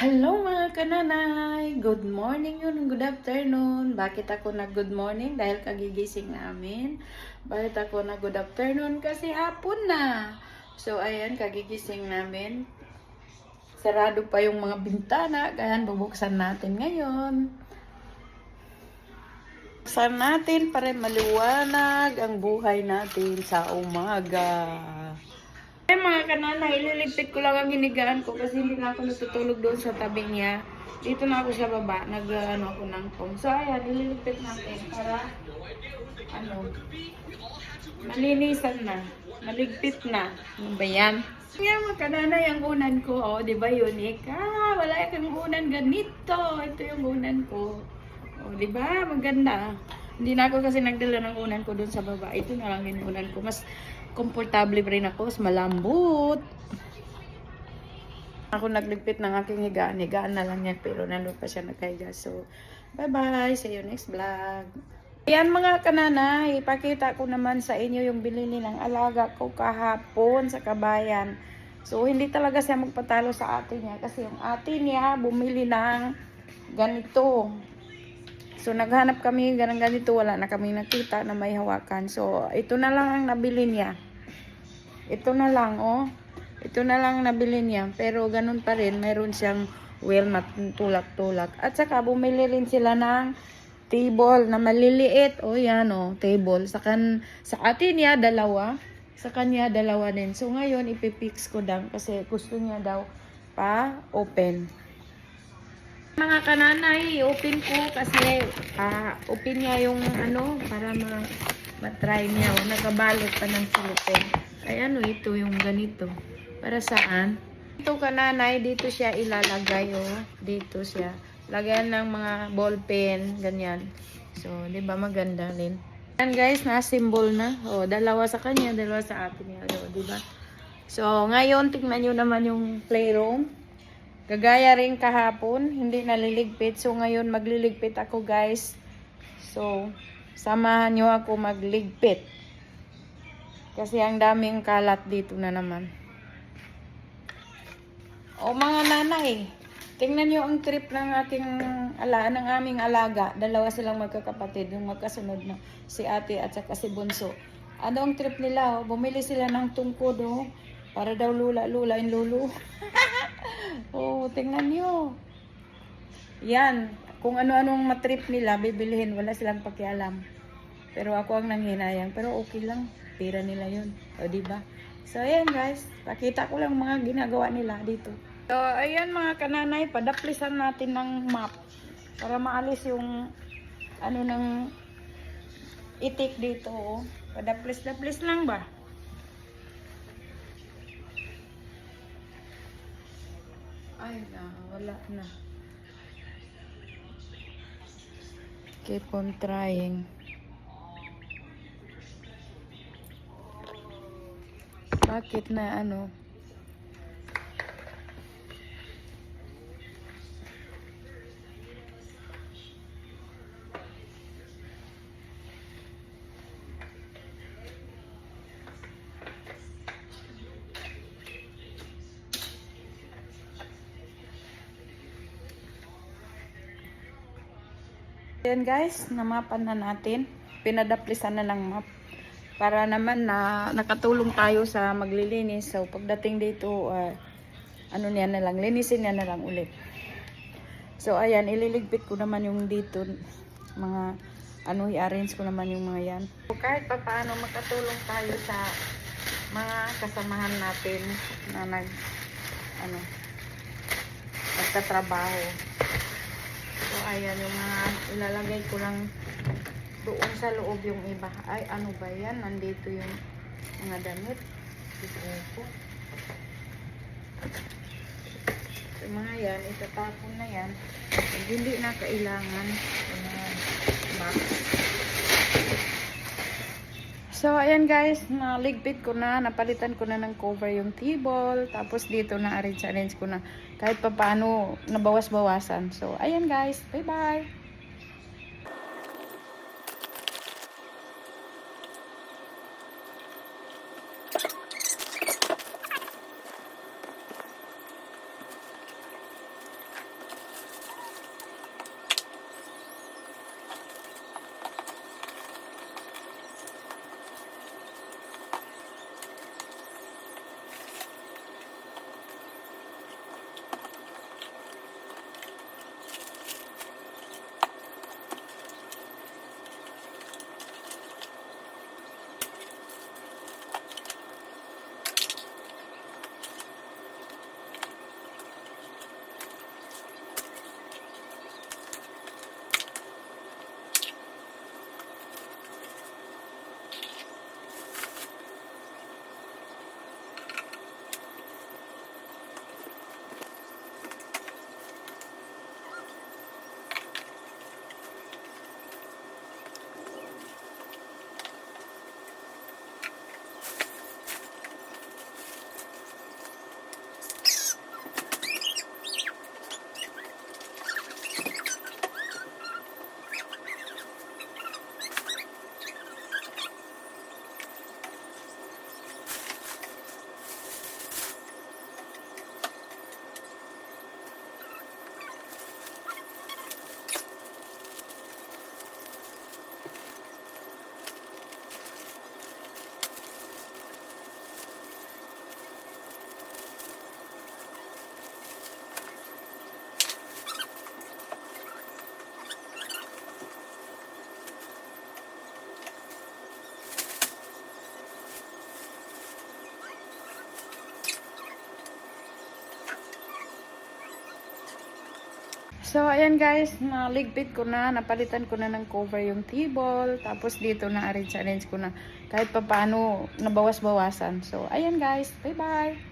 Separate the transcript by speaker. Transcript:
Speaker 1: Hello mga kananay! Good morning yun, good afternoon. Bakit ako nag-good morning? Dahil kagigising namin. Bakit ako nag-good afternoon? Kasi hapon na. So ayan, kagigising namin. Sarado pa yung mga bintana. Kaya bubuksan natin ngayon. Buksan natin para maliwanag ang buhay natin sa umaga. Ay mga kanana, ililigpit ko lang ang hinigaan ko kasi hindi na ako natutulog doon sa tabi niya. Dito na ako sa baba, nag-ano ako ng phone. So ayan, ililigpit natin para malinisan na, maligpit na. Ano ba yan? Yan mga kanana, yung unan ko, oh, di ba unique? Wala kang unan ganito. Ito yung unan ko. Oh, di ba? Maganda. Hindi na ako kasi nagdala ng unan ko doon sa baba. Ito na lang yung unan ko. Mas komportable pa rin ako, mas malambot. Ako nagligpit ng aking higaan. Higaan na lang yan, pero nandun pa siya nagkahiga. So, bye-bye. See you next vlog. Ayan mga kanana, ipakita ko naman sa inyo yung binili ng alaga ko kahapon sa Kabayan. So, hindi talaga siya magpatalo sa ate niya kasi yung ate niya bumili ng ganito. So, naghanap kami ganito, wala na kami nakita na may hawakan. So, ito na lang ang nabili niya. Ito na lang, oh. Ito na lang nabili niya. Pero, ganun pa rin, mayroon siyang well na tulak-tulak. At saka, bumili rin sila ng table na maliliit. Oh, yan, oh, table. Sa atin niya, dalawa. Sa kanya, dalawa din. So, ngayon, ipipix ko lang kasi gusto niya daw pa-open. Mga kananay, open ko kasi open niya yung para matry niya. O, nakabalot pa ng silicone. Ay ito yung ganito. Para saan? Ito kananay, dito siya ilalagay. Dito siya. Lagyan ng mga ball pen, ganyan. So, di ba maganda rin. Yan guys, na-symbol na. Dalawa sa kanya, dalawa sa atin niya. Di ba? So, ngayon, tingnan nyo naman yung playroom. Kagaya rin kahapon, hindi naliligpit. So, ngayon magliligpit ako guys. So, samahan nyo ako magligpit. Kasi ang daming kalat dito na naman. O mga nanay, tingnan nyo ang trip ng ng aming alaga. Dalawa silang magkakapatid, yung magkasunod na si ate at saka si bunso. Ano ang trip nila? Bumili sila ng tungkod para daw lula-lula yung lulu. Tingnan nyo. Yan. Kung ano-anong matrip nila, bibilihin. Wala silang pakialam. Pero ako ang nanghinayang. Pero okay lang. Pira nila yun. Diba? So, ayan guys. Pakita ko lang mga ginagawa nila dito. So, ayan mga kananay. Padaplisan natin ng map. Para maalis yung ng itik dito. Padaplis-daplis lang ba? Ay na, wala na. Keep on trying. Bakit na Ayan guys, namapan na natin. Pinadaplisan na lang map. Para naman na nakatulong tayo sa maglilinis. So pagdating dito, niya na lang, linisin niya na lang ulit. So ayan, ililigpit ko naman yung dito. Mga i-arrange ko naman yung mga yan. So, kahit pa paano makatulong tayo sa mga kasamahan natin na nagtatrabaho. So, ayan, yung mga ilalagay ko lang doon sa loob yung iba. Ay, ano ba yan? Nandito yung mga damit. Dito po. So, mga yan, itatapon na yan. Hindi na kailangan. Box. So, ayan guys, naligpit ko na, napalitan ko na ng cover yung table, tapos dito na arrange ko na kahit pa paano nabawas-bawasan. So, ayan guys, bye-bye! So, ayan guys, naligpit ko na, napalitan ko na ng cover yung table, tapos dito na arrange ko na kahit pa paano nabawas-bawasan. So, ayan guys, bye-bye!